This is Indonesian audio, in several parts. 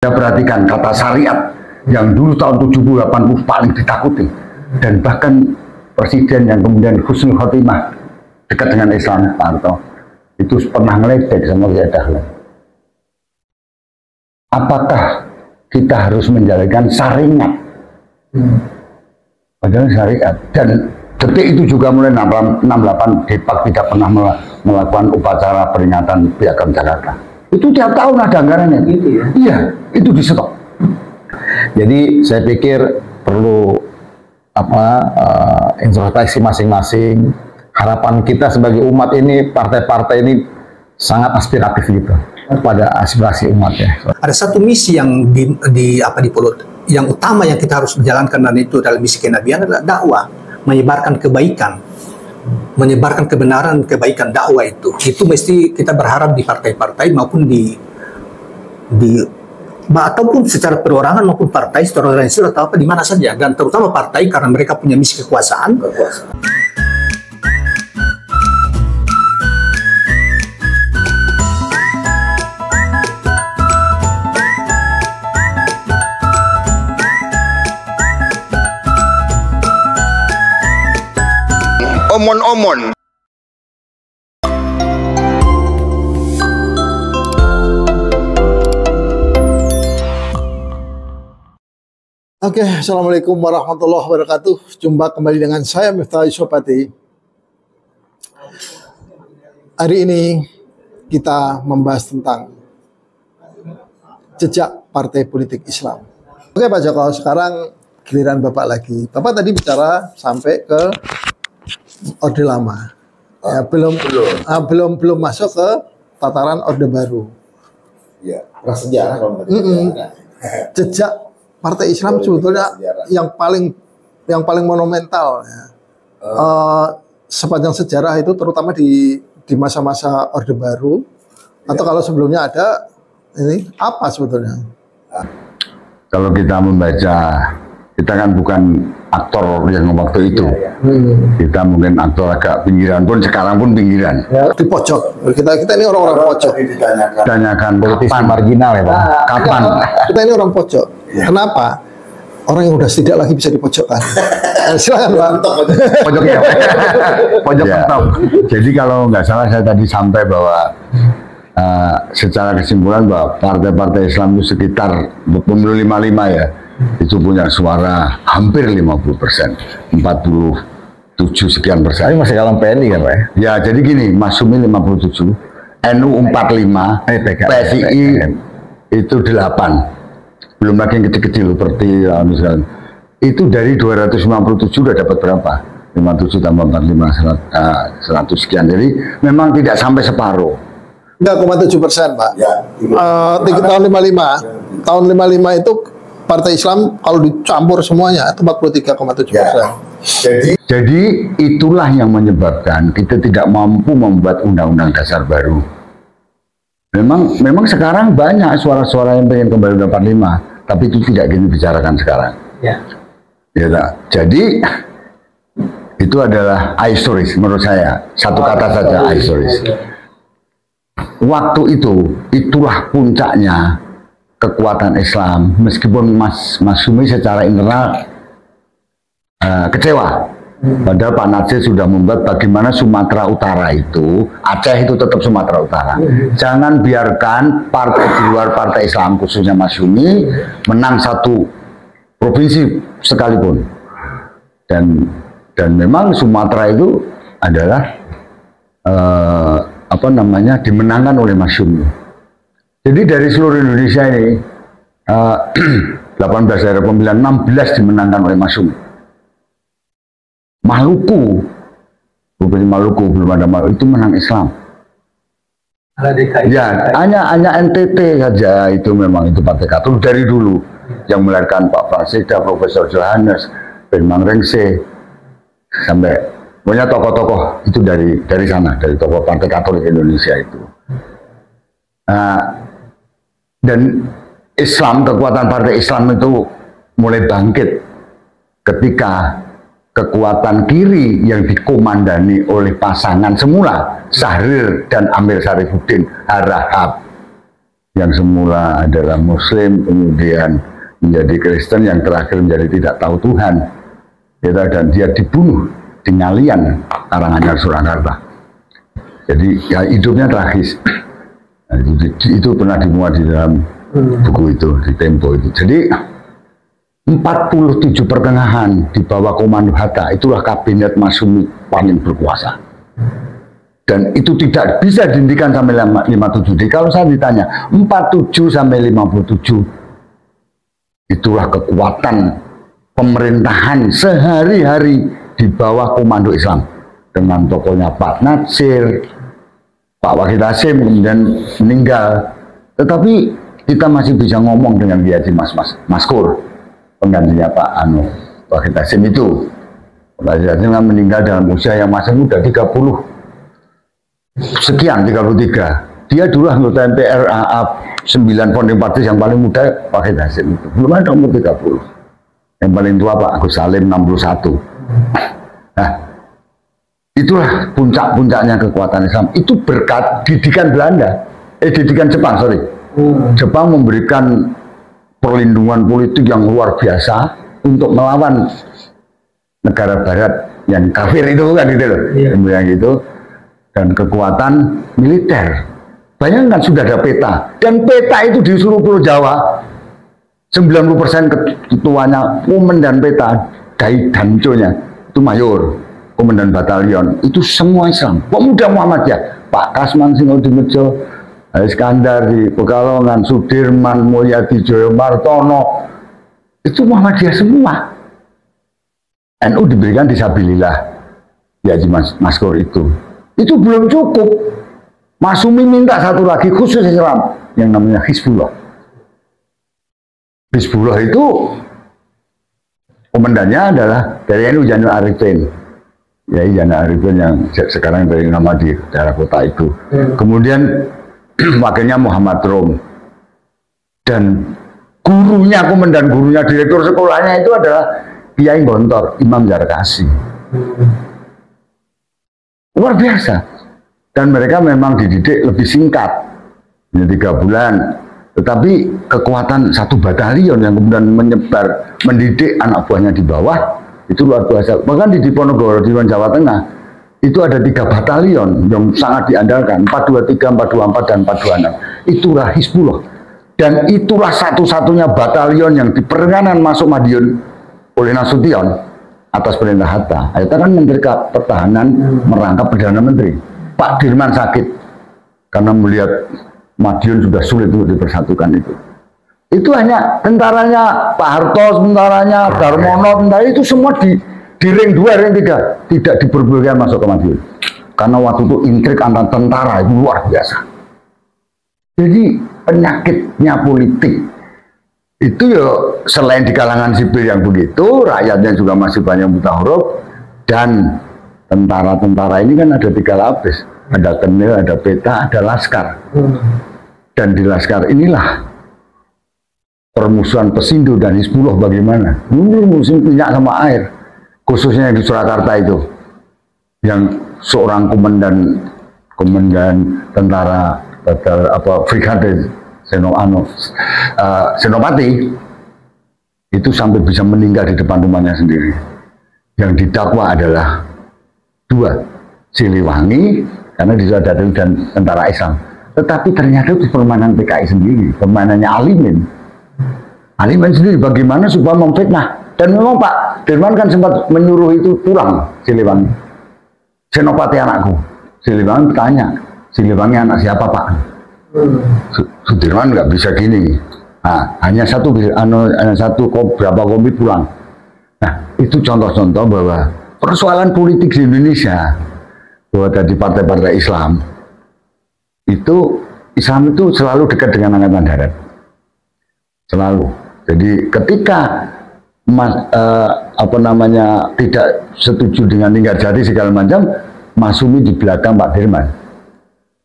Saya perhatikan kata syariat yang dulu tahun 70-80 paling ditakuti, dan bahkan presiden yang kemudian husnul khotimah dekat dengan Islam, Pak Harto, itu pernah ngeledek sama Kiai Dahlan. Apakah kita harus menjalankan syariat? Padahal syariat. Dan detik itu juga mulai 68 Depak tidak pernah melakukan upacara peringatan Piagam Jakarta. Itu tiap tahun ada anggarannya. Gitu ya? Iya, itu di stop. Jadi saya pikir perlu introspeksi masing-masing. Harapan kita sebagai umat ini, partai-partai ini sangat aspiratif gitu pada aspirasi umatnya. Ada satu misi yang yang utama yang kita harus jalankan, dan itu dalam misi kenabian adalah dakwah, menyebarkan kebaikan, menyebarkan kebenaran, kebaikan, dakwah itu mesti kita berharap di partai-partai maupun ataupun secara perorangan maupun partai, secara organisasi atau apa di mana saja, dan terutama partai karena mereka punya misi kekuasaan. Omon-omon. Oke, assalamualaikum warahmatullahi wabarakatuh. Jumpa kembali dengan saya Miftah Yusopati. Hari ini kita membahas tentang jejak partai politik Islam. Oke Pak Joko, sekarang giliran Bapak lagi. Bapak tadi bicara sampai ke Orde Lama, ya, belum masuk ke tataran Orde Baru. Ya, prasejarah kalau Jejak Partai Islam sebetulnya yang paling monumental, ya. Sepanjang sejarah itu, terutama di masa-masa Orde Baru, atau kalau sebelumnya ada, ini apa sebetulnya? Kalau kita membaca, kita kan bukan aktor yang waktu itu. Kita mungkin aktor agak pinggiran pun, sekarang pun pinggiran. Di pojok. Kita ini orang-orang pojok. Tanyakan kapan marginal ya Pak. Kapan? Kita ini orang pojok. Kenapa? Orang yang udah tidak lagi bisa dipojokkan. Silakan Pak. Pojoknya. Pojok mentok. Jadi kalau nggak salah saya tadi sampai bahwa secara kesimpulan bahwa partai-partai Islam itu sekitar pemilu 55 ya, itu punya suara hampir 50%, 47 sekian persen. Tapi masih kalah PNI kan Pak? Ya, jadi gini, Masyumi 57, NU 45, PSI itu 8, belum lagi yang kecil-kecil seperti misalnya. Itu dari 257 udah dapat berapa? 57 tambah 45, 100 sekian. Jadi memang tidak sampai separuh. 3,7% Pak. Ya, tahun 55. Tahun 55 itu Partai Islam kalau dicampur semuanya itu 43,7%. Ya. Jadi itulah yang menyebabkan kita tidak mampu membuat undang-undang dasar baru. Memang sekarang banyak suara-suara yang pengen kembali 45, tapi itu tidak dibicarakan sekarang. Ya. Ya, jadi itu adalah ahistoris menurut saya. Satu kata saja, ahistoris. Waktu itu, itulah puncaknya kekuatan Islam, meskipun Mas Sumi secara internal kecewa. Padahal Pak Najib sudah membuat bagaimana Sumatera Utara itu, Aceh itu tetap Sumatera Utara. Jangan biarkan partai di luar partai Islam, khususnya Mas Sumi, menang satu provinsi sekalipun. Dan memang Sumatera itu adalah dimenangkan oleh Mas Sumi. Jadi dari seluruh Indonesia ini 18 daerah pemilihan, 16 dimenangkan oleh Mas Sumi. Maluku, Provinsi Maluku belum ada Maluku, itu menang Islam. Ya, hanya NTT saja itu memang itu Partai Katolik dari dulu yang melahirkan Pak Fransida, Profesor Johannes, Benmang Rengse, sampai banyak tokoh-tokoh itu dari sana, dari tokoh Partai Katolik Indonesia itu. Dan Islam, kekuatan Partai Islam itu mulai bangkit ketika kekuatan kiri yang dikomandani oleh pasangan semula Syahrir dan Amir Syarifuddin Harahap yang semula adalah Muslim, kemudian menjadi Kristen, yang terakhir menjadi tidak tahu Tuhan, ya, dan dia dibunuh di Ngalian, Karanganyar, Surakarta. Jadi ya, hidupnya tragis. Nah, itu pernah dimuat di dalam buku itu, di Tempo itu. Jadi 47 pertengahan di bawah komando Hatta, itulah kabinet Masyumi paling berkuasa. Dan itu tidak bisa dihentikan sampai 57. Jadi kalau saya ditanya 47 sampai 57, itulah kekuatan pemerintahan sehari-hari di bawah komando Islam, dengan tokohnya Pak Natsir, Pak Wahid Hasim kemudian meninggal. Tetapi kita masih bisa ngomong dengan Kiai Haji Maskur, penggantinya Pak Wahid Hasim itu. Pak Wahid Hasim kan meninggal dalam usia yang masih muda, 30 sekian, 33. Dia dulu anggota MPR AA 9 founding party yang paling muda, Pak Wahid Hasim itu. Belum ada umur 30. Yang paling tua Pak Agus Salim 61. Nah, itulah puncak-puncaknya kekuatan Islam. Itu berkat didikan Belanda, didikan Jepang, sorry. Jepang memberikan perlindungan politik yang luar biasa untuk melawan negara Barat yang kafir itu kan, gitu loh. Yang gitu. Dan kekuatan militer. Bayangkan sudah ada peta, dan peta itu di seluruh Pulau Jawa 90% ketuanya komandan peta, Danconya itu mayor, komandan batalion, itu semua Islam, pemuda Muhammadiyah, Pak Kasman Singodimedjo, Iskandar di Pekalongan, Sudirman, Mulyadi Joyo Martono, itu Muhammadiyah semua. NU diberikan disabilillah, ya Maskur itu belum cukup. Masyumi minta satu lagi khusus Islam yang namanya Hizbullah. Hizbullah itu komandannya adalah dari NU Zainul Arifin, ya Zainul Arifin yang sekarang dari nama di daerah kota itu. Kemudian wakilnya Muhammad Rom, dan gurunya, komandan gurunya, direktur sekolahnya itu adalah Kiai Gontor Imam Zarkasi. Luar biasa. Dan mereka memang dididik lebih singkat, hanya 3 bulan. Tetapi kekuatan satu batalion yang kemudian menyebar, mendidik anak buahnya di bawah, itu luar biasa. Bahkan di Diponegoro, di Jawa Tengah, itu ada 3 batalion yang sangat diandalkan, 423, 424, dan 426. Itulah Hizbullah. Dan itulah satu-satunya batalion yang di pertengahan masuk Madiun oleh Nasution atas perintah Hatta. Hatta kan Menteri Pertahanan merangkap Perdana Menteri. Pak Dirman sakit karena melihat Madiun sudah sulit untuk dipersatukan itu. Itu hanya tentaranya Pak Harto, tentaranya Darmono, tentara itu semua di ring 2, ring 3 tidak diperbolehkan masuk ke Madiun. Karena waktu itu intrik antar tentara itu luar biasa. Jadi penyakitnya politik itu ya, selain di kalangan sipil yang begitu, rakyatnya juga masih banyak buta huruf, dan tentara-tentara ini kan ada 3 lapis, ada Kenil, ada Peta, ada Laskar. Dan di Laskar inilah permusuhan Pesindo dan Hizbullah bagaimana. Ini musim minyak sama air, khususnya yang di Surakarta itu, yang seorang komandan tentara Brigade Senopati itu sampai bisa meninggal di depan rumahnya sendiri. Yang didakwa adalah 2, Siliwangi karena di situ ada dan tentara Islam. Tetapi ternyata itu permainan PKI sendiri, permainannya Alimin sendiri, bagaimana supaya memfitnah. Dan memang Pak Dirman kan sempat menyuruh itu pulang Siliwangi. Senopati anakku. Siliwangi bertanya, Siliwangi anak siapa Pak? Sudirman nggak bisa gini. Nah, hanya satu berapa kompi pulang. Nah, itu contoh-contoh bahwa persoalan politik di Indonesia, bahwa tadi partai-partai Islam itu selalu dekat dengan Angkatan Darat, selalu. Jadi ketika tidak setuju dengan Linggarjati segala macam, Masyumi di belakang Pak Dirman.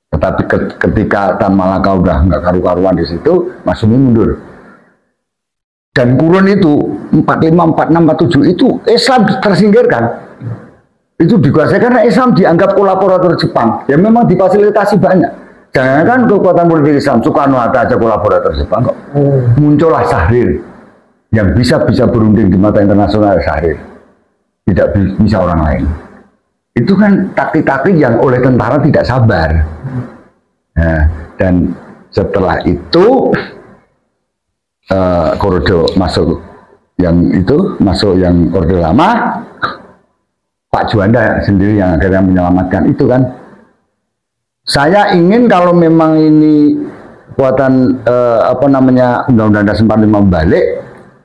Tetapi ketika Tan Malaka udah nggak karu-karuan di situ, Masyumi mundur. Dan kurun itu 45, 46, 47 itu Islam tersingkirkan. Itu dikuasai karena Islam dianggap kolaborator Jepang. Ya memang difasilitasi banyak. Jangan kan kekuatan politik Islam, Soekarno-Hatta aja kolaborator Jepang kok. Muncullah Syahrir yang bisa berunding di mata internasional. Syahrir tidak bisa orang lain. Itu kan taktik-taktik yang oleh tentara tidak sabar. Nah, dan setelah itu Korojo masuk yang Orde Lama, Pak Juanda sendiri yang akhirnya menyelamatkan itu kan. Saya ingin kalau memang ini kekuatan Undang-Undang Dasar 45 balik,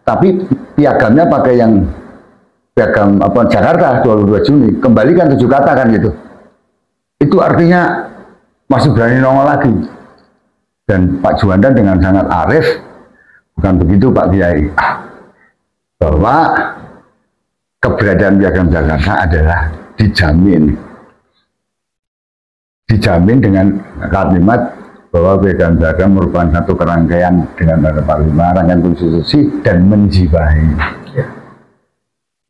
tapi piagamnya pakai yang piagam Jakarta 22 Juni, kembalikan 7 kata kan gitu. Itu artinya masih berani nongol lagi. Dan Pak Juanda dengan sangat arif, bukan begitu Pak Kiai, bahwa keberadaan piagam Jakarta adalah dijamin dengan kalimat bahwa piagam Jakarta merupakan satu kerangkaian dengan 45 rangkaian konstitusi dan menjiwai.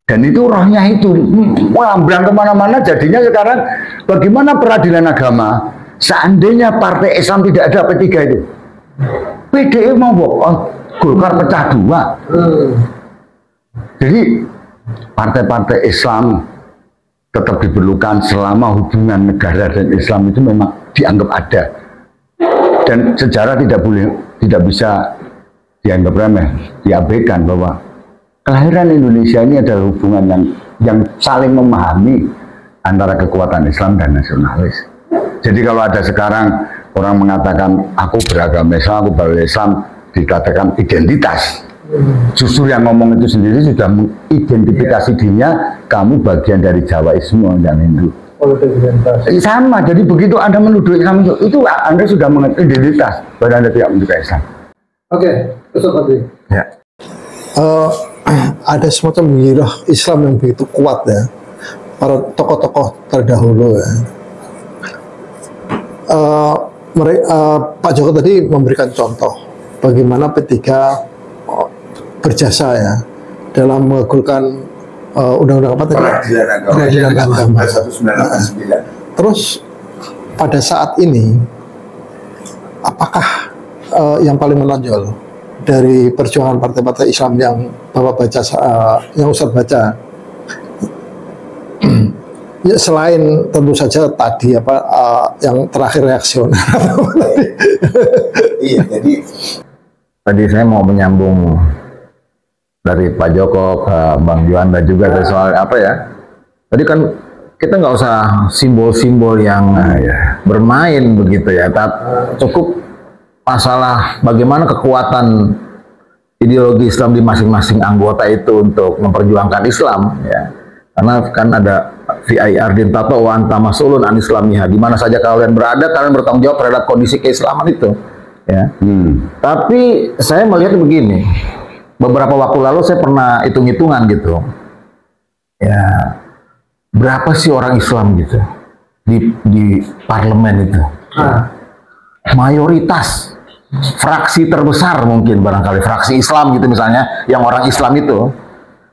Dan itu rohnya itu melambrang kemana-mana. Jadinya sekarang bagaimana peradilan agama seandainya partai Islam tidak ada P3 itu, PDI mau Golkar pecah dua. Jadi partai-partai Islam tetap diperlukan selama hubungan negara dan Islam itu memang dianggap ada, dan sejarah tidak bisa dianggap remeh, diabaikan bahwa kelahiran Indonesia ini adalah hubungan yang saling memahami antara kekuatan Islam dan nasionalis. Jadi kalau ada sekarang orang mengatakan aku beragama Islam, aku berislam, dikatakan identitas. Justru yang ngomong itu sendiri sudah mengidentifikasi dirinya, kamu bagian dari Jawaisme dan Hindu. Sama, jadi begitu Anda menuduh Islam itu Anda sudah mengidentitas bahwa Anda tidak menuduh Islam. Oke, Ustaz Fadli. Ya. Ada semacam wirah Islam yang begitu kuat ya, para tokoh-tokoh terdahulu ya. Pak Joko tadi memberikan contoh bagaimana P3 berjasa ya dalam mengagulkan undang-undang apa tadi? Peradilan agama 1989. Terus pada saat ini apakah yang paling menonjol dari perjuangan partai-partai Islam yang Bapak baca, yang Ustadz baca, ya selain tentu saja tadi yang terakhir reaksioner. Iya, jadi tadi saya mau menyambung dari Pak Joko ke Bang Juanda juga dari soal apa ya? Tadi kan kita nggak usah simbol-simbol yang bermain begitu ya, tapi cukup masalah bagaimana kekuatan ideologi Islam di masing-masing anggota itu untuk memperjuangkan Islam ya. Karena kan ada VIR din tato wa anta mas'ulun an islamiha, di mana saja kalian berada kalian bertanggung jawab terhadap kondisi keislaman itu ya. Tapi saya melihat begini, beberapa waktu lalu saya pernah hitung-hitungan gitu ya, berapa sih orang Islam gitu di parlemen itu. Mayoritas fraksi terbesar mungkin barangkali fraksi Islam gitu misalnya, yang orang Islam itu.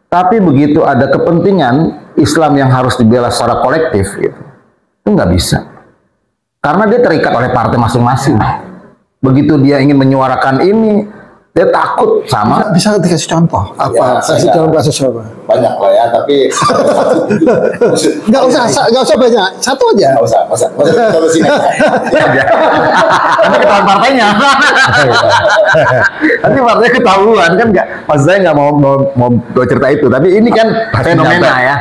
Tapi begitu ada kepentingan Islam yang harus dibela secara kolektif gitu, itu nggak bisa, karena dia terikat oleh partai masing-masing. Begitu dia ingin menyuarakan ini, dia takut sama. Bisa dikasih contoh apa? Kasih dalam kasus apa? Banyak lah ya, tapi nggak usah banyak, satu aja. Nggak usah solusi aja. Nanti ketahuan partainya. Nanti partainya ketahuan kan nggak? Maksud saya nggak mau cerita itu, tapi ini kan fenomena ya.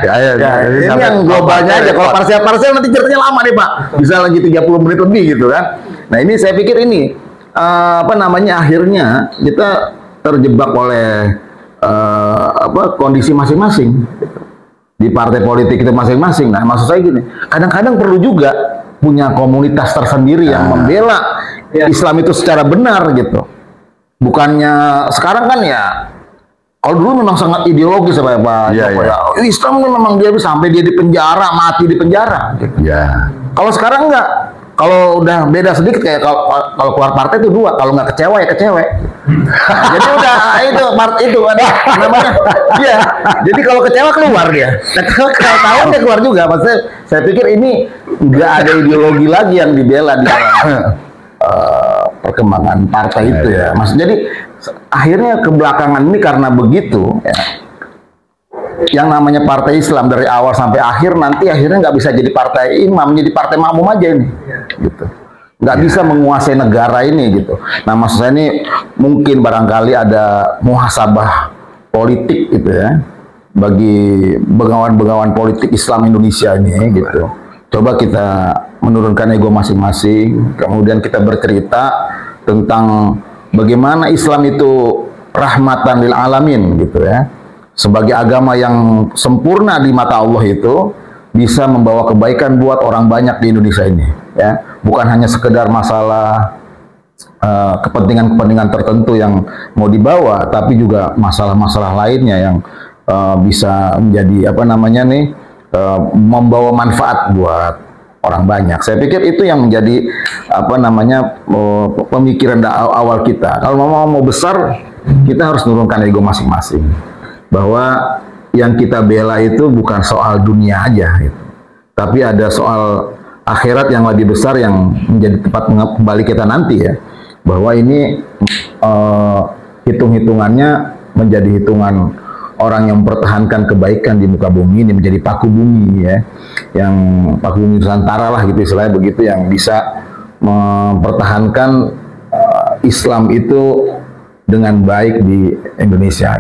Ini yang globalnya aja. Kalau parsial nanti ceritanya lama nih Pak, bisa lagi 30 menit lebih gitu kan. Nah ini saya pikir ini akhirnya kita terjebak oleh kondisi masing-masing di partai politik itu masing-masing. Nah maksud saya gini, kadang-kadang perlu juga punya komunitas tersendiri yang membela Islam itu secara benar gitu. Bukannya sekarang kan ya, kalau dulu memang sangat ideologis Pak Joko ya. Islam memang dia sampai dia di penjara, mati di penjara gitu. Kalau sekarang enggak. Kalau udah beda sedikit kayak kalau keluar partai itu dua, kalau nggak kecewa ya kecewe. Jadi udah itu ada namanya. Iya. Jadi kalau kecewa keluar dia. Kalau tahu dia keluar juga. Maksudnya saya pikir ini nggak ada ideologi lagi yang dibela di dalam. perkembangan partai itu ya, Mas. Jadi akhirnya kebelakangan ini karena begitu, ya, yang namanya partai Islam dari awal sampai akhir nanti akhirnya nggak bisa jadi partai imam, jadi partai makmum aja ini, gitu. Nggak bisa menguasai negara ini gitu. Nah, maksud saya ini mungkin barangkali ada muhasabah politik gitu ya bagi begawan-begawan politik Islam Indonesia ini gitu. Coba kita menurunkan ego masing-masing, kemudian kita bercerita tentang bagaimana Islam itu rahmatan lil alamin gitu ya. Sebagai agama yang sempurna di mata Allah itu bisa membawa kebaikan buat orang banyak di Indonesia ini ya. Bukan hanya sekedar masalah kepentingan-kepentingan tertentu yang mau dibawa, tapi juga masalah-masalah lainnya yang bisa menjadi apa namanya nih membawa manfaat buat orang banyak. Saya pikir itu yang menjadi apa namanya pemikiran awal kita. Kalau mau besar, kita harus menurunkan ego masing-masing. Bahwa yang kita bela itu bukan soal dunia aja, gitu. Tapi ada soal akhirat yang lebih besar yang menjadi tempat kembali kita nanti ya. Bahwa ini hitung-hitungannya menjadi hitungan orang yang mempertahankan kebaikan di muka bumi ini, menjadi paku bumi ya, yang paku bumi Nusantara lah gitu istilahnya begitu, yang bisa mempertahankan Islam itu dengan baik di Indonesia.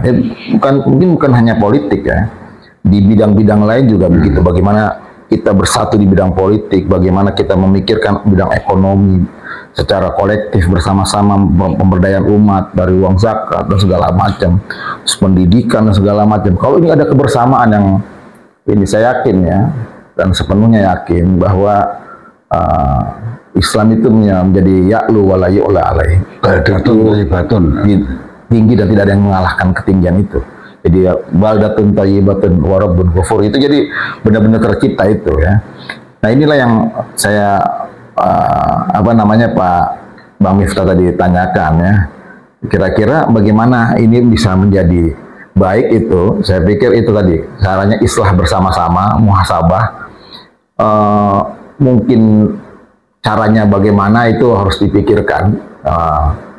Mungkin bukan hanya politik ya, di bidang-bidang lain juga begitu. Bagaimana kita bersatu di bidang politik, bagaimana kita memikirkan bidang ekonomi secara kolektif bersama-sama, pemberdayaan umat dari uang zakat dan segala macam, pendidikan dan segala macam. Kalau ini ada kebersamaan yang ini saya yakin ya, dan sepenuhnya yakin bahwa Islam itu menjadi ya'lu wa la yu'la alaih. Batun tinggi dan tidak ada yang mengalahkan ketinggian itu. Jadi baldatun thayyibatun wa rabbun ghafur, itu jadi benar-benar tercipta itu ya. Nah, inilah yang saya apa namanya Pak Bang Miftah tadi tanyakan ya. Kira-kira bagaimana ini bisa menjadi baik itu? Saya pikir itu tadi caranya islah bersama-sama, muhasabah. Mungkin caranya bagaimana itu harus dipikirkan.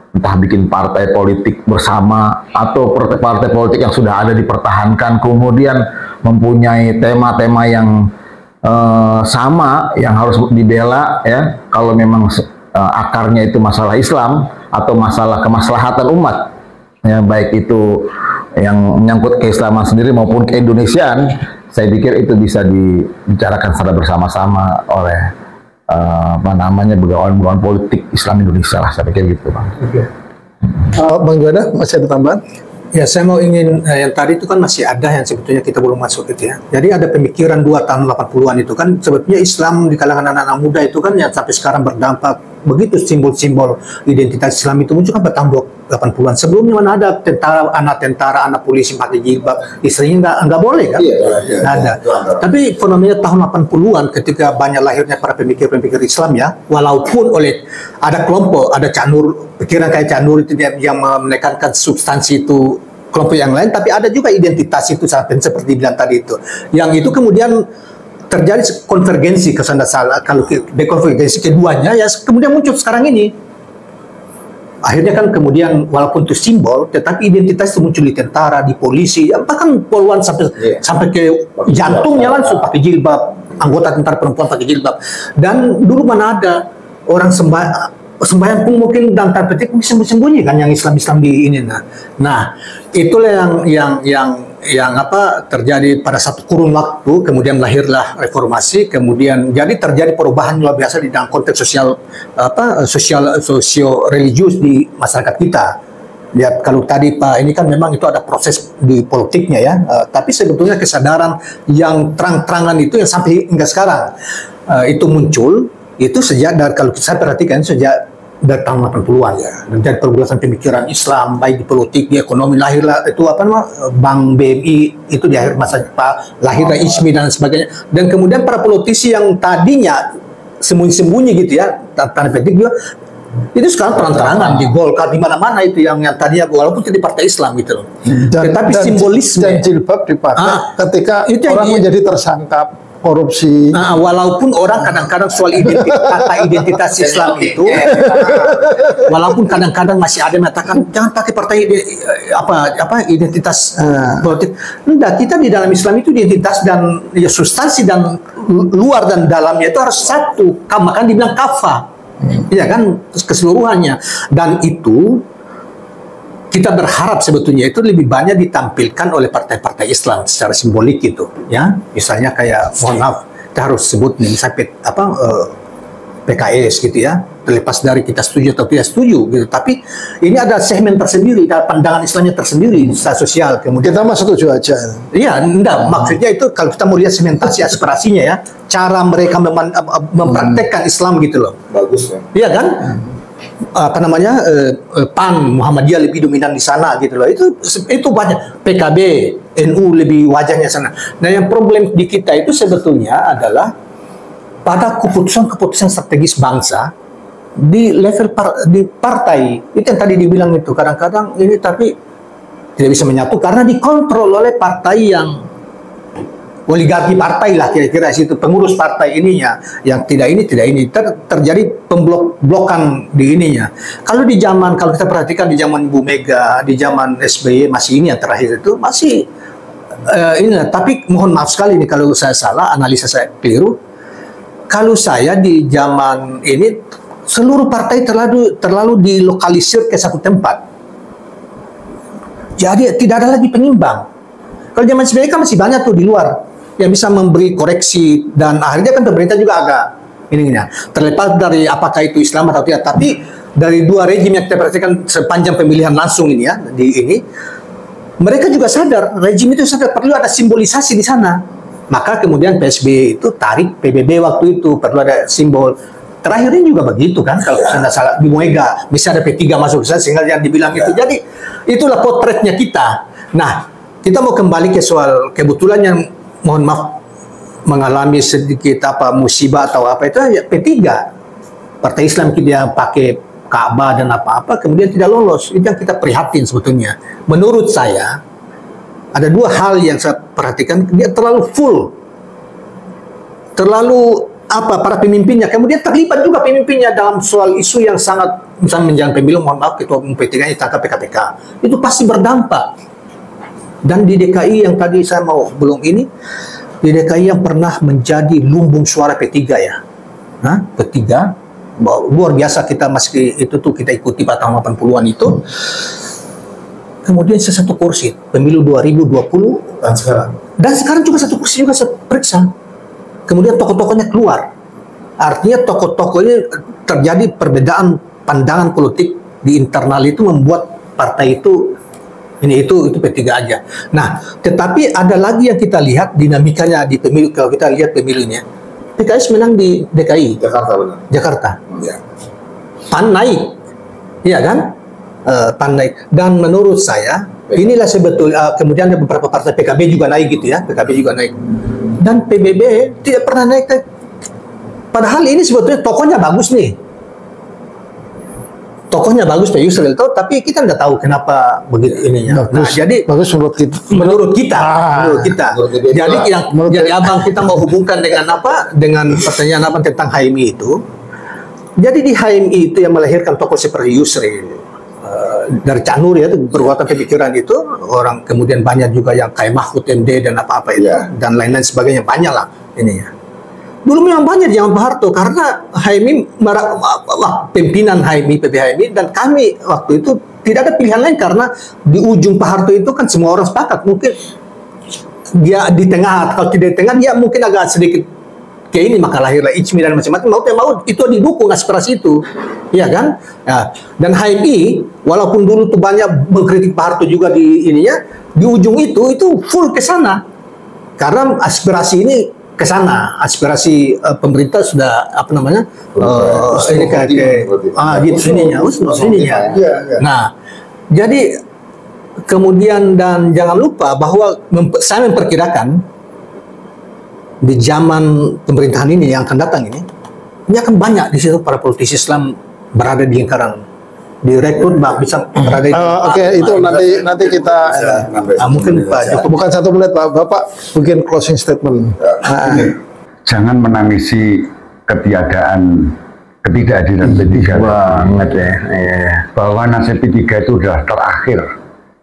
Entah bikin partai politik bersama atau partai politik yang sudah ada dipertahankan, kemudian mempunyai tema-tema yang sama yang harus dibela ya. Kalau memang akarnya itu masalah Islam atau masalah kemaslahatan umat ya, baik itu yang menyangkut keislaman sendiri maupun keindonesiaan, saya pikir itu bisa dibicarakan secara bersama-sama oleh apa namanya begawan-begawan politik Islam Indonesia lah, saya pikir gitu Bang. Bang Juanda, masih ada tambahan? Ya, saya mau ingin yang tadi itu kan masih ada yang sebetulnya kita belum masuk gitu ya. Jadi ada pemikiran 2 tahun 80-an itu kan sebetulnya Islam di kalangan anak-anak muda itu kan yang sampai sekarang berdampak begitu, simbol-simbol identitas Islam itu muncul kan pada tahun 80-an. Sebelumnya mana ada tentara, anak polisi pakai jilbab, istrinya nggak boleh kan? Nggak ada. Tapi fenomena tahun 80-an ketika banyak lahirnya para pemikir-pemikir Islam ya, walaupun oleh ada kelompok, ada Cak Nur, pikiran kayak Cak Nur itu yang menekankan substansi itu kelompok yang lain, tapi ada juga identitas itu seperti bilang tadi itu. Yang itu kemudian terjadi konvergensi ke sana salah. Kalau dekonvergensi keduanya ya kemudian muncul sekarang ini. Akhirnya kan kemudian walaupun itu simbol, tetapi identitas itu muncul di tentara, di polisi, bahkan poluan sampai ke jantungnya langsung pakai jilbab, anggota tentara perempuan pakai jilbab. Dan dulu mana ada orang sembahyang pun mungkin dalam tanda petik sembunyi kan yang Islam di ini. Nah, itulah yang apa terjadi pada satu kurun waktu, kemudian lahirlah reformasi, kemudian jadi terjadi perubahan luar biasa di dalam konteks sosio religius di masyarakat kita. Lihat kalau tadi Pak ini kan memang itu ada proses di politiknya ya, tapi sebetulnya kesadaran yang terang-terangan itu yang sampai hingga sekarang itu muncul. Itu sejak dari, kalau saya perhatikan sejak dari tahun 80-an ya, dan dari pergulasan pemikiran Islam baik di politik, di ekonomi, lahirlah itu apa namanya Bank BMI itu di akhir masa Pak, lahirlah ISMI dan sebagainya. Dan kemudian para politisi yang tadinya sembunyi-sembunyi gitu ya, tanda petik juga Itu sekarang terang-terangan di Golkar di mana-mana itu yang tadinya walaupun jadi partai Islam gitu loh. Tetapi simbolisme dan jilbab dipakai ketika orang menjadi tersangka korupsi. Walaupun orang kadang-kadang soal identitas Islam itu, walaupun kadang-kadang masih ada yang mengatakan jangan pakai partai identitas politik. Enggak, kita di dalam Islam itu identitas dan ya, substansi dan luar dan dalamnya itu harus satu. Maka dibilang kafah. Iya kan, keseluruhannya. Dan itu kita berharap sebetulnya itu lebih banyak ditampilkan oleh partai-partai Islam secara simbolik gitu, ya. Misalnya kayak, mohon maaf, kita harus sebut nih, misalnya PKS gitu ya. Terlepas dari kita setuju atau tidak setuju gitu. Tapi ini ada segmen tersendiri, ada pandangan Islamnya tersendiri secara sosial. Kemudian Kita mah setuju aja. iya, enggak. Maksudnya itu kalau kita mau lihat segmentasi aspirasinya ya, cara mereka mempraktekkan Islam gitu loh. Bagus ya. Iya kan? Apa namanya, PAN, Muhammadiyah lebih dominan di sana gitu loh. Itu banyak. PKB, NU lebih wajahnya sana. Nah, yang problem di kita itu sebetulnya adalah pada keputusan-keputusan strategis bangsa di level di partai. Itu yang tadi dibilang itu, kadang-kadang ini tapi tidak bisa menyatu karena dikontrol oleh partai yang oligarki partai lah kira-kira situ, pengurus partai ininya yang tidak ini terjadi pemblok-blokan di ininya. Kalau kita perhatikan di zaman Bu Mega, di zaman SBY masih ini yang terakhir itu masih ini. Tapi mohon maaf sekali nih kalau saya salah, analisa saya keliru. Kalau saya di zaman ini seluruh partai terlalu dilokalisir ke satu tempat. Jadi tidak ada lagi penyimbang. Kalau zaman SBY kan masih banyak tuh di luar yang bisa memberi koreksi, dan akhirnya kan pemerintah juga agak ininya terlepas dari apakah itu Islam atau tidak. Tapi dari dua rejim yang kita perhatikan sepanjang pemilihan langsung ini ya, mereka juga sadar, rejim itu sadar perlu ada simbolisasi di sana. Maka kemudian PSBY itu tarik PBB waktu itu, perlu ada simbol. Terakhir ini juga begitu kan, kalau saya tidak salah di Muega bisa ada P3 masuk ke sana sehingga yang dibilang itu. Jadi itulah potretnya kita. Nah, kita mau kembali ke soal kebetulan yang mohon maaf mengalami sedikit musibah atau apa itu ya, P3 Partai Islam kita pakai Ka'bah dan apa-apa kemudian tidak lolos. Itu yang kita prihatin sebetulnya. Menurut saya ada dua hal yang saya perhatikan, dia terlalu full, terlalu para pemimpinnya, kemudian terlibat juga pemimpinnya dalam soal isu yang sangat, misalnya menjelang pemilu, mohon maaf ketua umum P3 ditangkap PKPK, itu pasti berdampak. Dan di DKI yang tadi saya mau di DKI yang pernah menjadi lumbung suara P3 ya, P3 luar biasa, kita masih itu tuh kita ikuti pada tahun 80-an itu. Kemudian satu kursi pemilu 2020 dan sekarang juga satu kursi juga saya periksa. Kemudian tokoh-tokohnya keluar. Artinya tokoh-tokohnya terjadi perbedaan pandangan politik di internal itu membuat partai itu itu P3 aja. Nah, tetapi ada lagi yang kita lihat dinamikanya di pemilu. Kalau kita lihat pemilunya, PKS menang di DKI. Jakarta benar. Jakarta. Ya. PAN naik, iya kan? PAN naik. Dan menurut saya inilah sebetulnya kemudian ada beberapa partai PKB juga naik gitu ya, PKB juga naik. Dan PBB tidak pernah naik. Padahal ini sebetulnya tokohnya bagus nih. Tokohnya bagus Pak Yusril tuh, tapi kita nggak tahu kenapa begitu ininya. Nah, jadi bagus menurut kita. Menurut kita. Jadi abang kita mau hubungkan dengan apa? Dengan pertanyaan apa tentang HMI itu. Jadi di HMI itu yang melahirkan tokoh seperti Yusril, dari Cak Nur ya, itu perbuatan pemikiran itu, orang kemudian banyak juga yang kayak Mahfud MD dan apa-apa itu, dan lain-lain sebagainya, banyak lah ininya. Dulu memang banyak di zaman Pak Harto, karena HMI, pimpinan HMI, PBHMI, dan kami waktu itu tidak ada pilihan lain, karena di ujung Pak Harto itu kan semua orang sepakat, mungkin dia di tengah, kalau tidak di tengah dia mungkin agak sedikit kayak ini, maka lahirlah ICMI dan macam-macam, mau itu didukung aspirasi itu, ya kan? Nah, dan HMI walaupun dulu tuh banyak mengkritik Pak Harto juga di ininya, di ujung itu full ke sana, karena aspirasi ini ke sana, aspirasi pemerintah sudah ini kayak gitu sininya. Nah, jadi kemudian dan jangan lupa bahwa saya memperkirakan di zaman pemerintahan ini yang akan datang ini akan banyak di situ para politisi Islam berada di lingkaran direkrut bisa berada di Oke, itu nanti kita mungkin Pak Joko bukan 1 menit Pak, Bapak mungkin closing statement. Jangan menangisi ketidakhadiran P3 banget ya. bahwa nasib P3 itu sudah terakhir.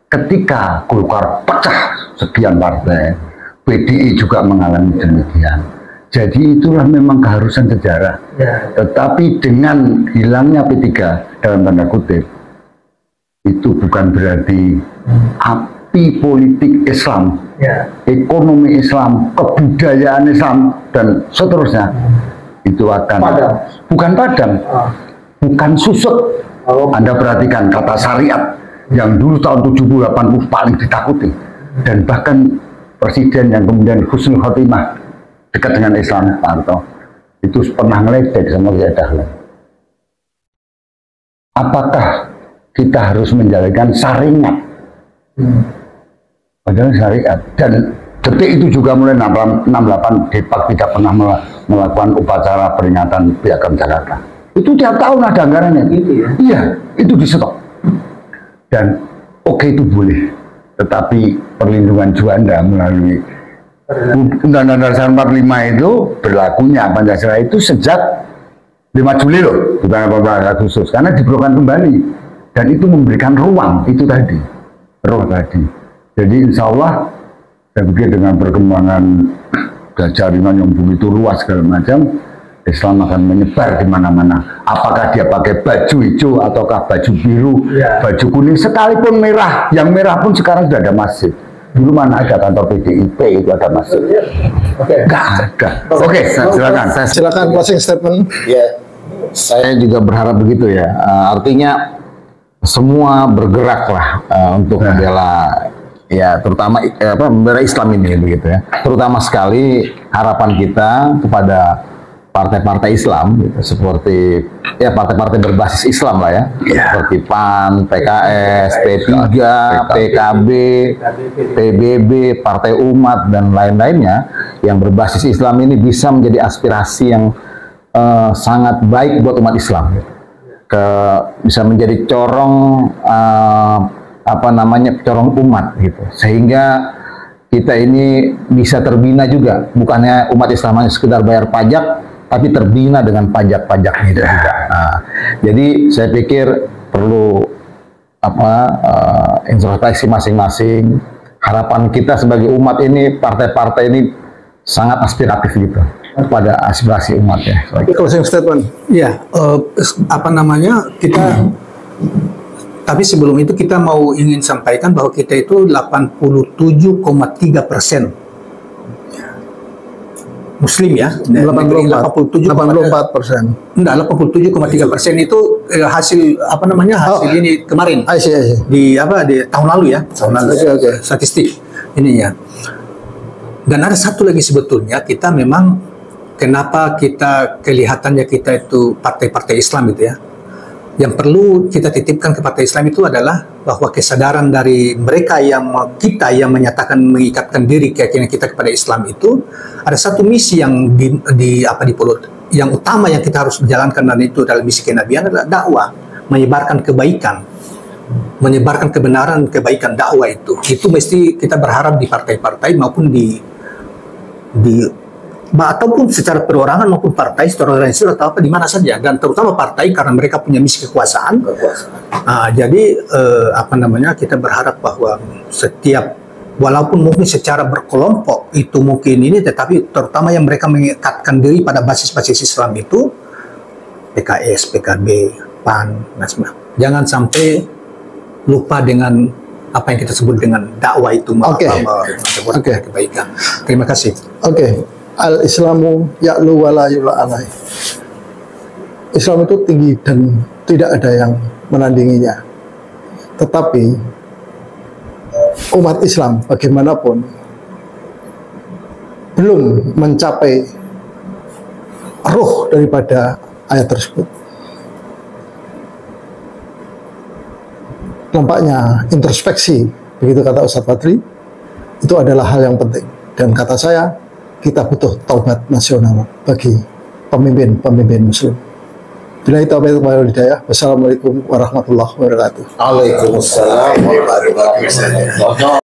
Ketika Golkar pecah sekian partai, PDI juga mengalami demikian. Jadi itulah memang keharusan sejarah. Tetapi dengan hilangnya P3 dalam tanda kutip, itu bukan berarti api politik Islam, ekonomi Islam, kebudayaan Islam, dan seterusnya itu akan bukan padam, bukan susut. Anda perhatikan kata syariat yang dulu tahun 70-80 paling ditakuti, dan bahkan presiden yang kemudian husnul khotimah dekat dengan Islam, Pak Harto, itu pernah ngeledek sama Kiai Dahlan. Apakah kita harus menjalankan syariat? Padahal syariat, dan detik itu juga mulai 68 Depak tidak pernah melakukan upacara peringatan Piagam Jakarta. Itu tiap tahun ada anggarannya. Iya, itu di stop. Dan oke, itu boleh, tetapi perlindungan juanda melalui Undang-Undang Dasar 45 itu berlakunya Pancasila itu sejak 5 Juli loh, bukan 14 Agustus, karena diperlukan kembali, dan itu memberikan ruang itu tadi, Jadi insya Allah saya pikir dengan perkembangan jaringan yang begitu luas segala macam, Islam akan menyebar di mana-mana. Apakah dia pakai baju hijau ataukah baju biru, baju kuning, sekalipun merah, yang merah pun sekarang sudah ada masjid. Dulu mana ada kantor PDIP itu ada masjid? Nggak ada. Oke, silakan. Silakan closing statement. Ya, saya juga berharap begitu ya. Artinya semua bergeraklah untuk membela, ya terutama membela Islam ini begitu ya. Terutama sekali harapan kita kepada partai-partai Islam gitu, seperti ya partai-partai berbasis Islam lah ya, seperti PAN, PKS, P3, PKB, PBB, Partai Umat dan lain-lainnya yang berbasis Islam ini bisa menjadi aspirasi yang sangat baik buat umat Islam gitu. Bisa menjadi corong corong umat gitu, sehingga kita ini bisa terbina juga, bukannya umat Islam hanya sekedar bayar pajak, tapi terbina dengan pajak-pajaknya juga. Nah, jadi saya pikir perlu introspeksi masing-masing. Harapan kita sebagai umat ini, partai-partai ini sangat aspiratif gitu pada aspirasi umat ya. Closing statement. Ya, kita. Tapi sebelum itu kita mau ingin sampaikan bahwa kita itu 87,3% Muslim ya, 84%. Enggak, 87,3% itu hasil hasil ini kemarin di tahun lalu ya, statistik ini ya. Dan ada satu lagi sebetulnya, kita memang kenapa kita kelihatannya kita itu partai-partai Islam itu ya. Yang perlu kita titipkan ke partai Islam itu adalah bahwa kesadaran dari mereka yang menyatakan mengikatkan diri keyakinan kita kepada Islam itu ada satu misi yang yang utama yang kita harus jalankan, dan itu dalam misi kenabian adalah dakwah, menyebarkan kebaikan, menyebarkan kebenaran, kebaikan, dakwah itu mesti kita berharap di partai-partai maupun ataupun secara perorangan maupun partai, secara organisasi atau di mana saja, dan terutama partai karena mereka punya misi kekuasaan. Jadi kita berharap bahwa setiap, walaupun mungkin secara berkelompok itu mungkin ini, tetapi terutama yang mereka mengikatkan diri pada basis-basis Islam itu PKS, PKB, PAN, jangan sampai lupa dengan apa yang kita sebut dengan dakwah itu, kebaikan. Terima kasih. Al-Islamu ya'lu wa la yu'la alaih. Islam itu tinggi dan tidak ada yang menandinginya. Tetapi umat Islam bagaimanapun belum mencapai ruh daripada ayat tersebut. Nampaknya introspeksi, begitu kata Ustaz Fadli, itu adalah hal yang penting. Dan kata saya, kita butuh taubat nasional bagi pemimpin-pemimpin Muslim. Billahi taufiq wal hidayah. Wassalamualaikum warahmatullahi wabarakatuh. Waalaikumsalam warahmatullahi wabarakatuh.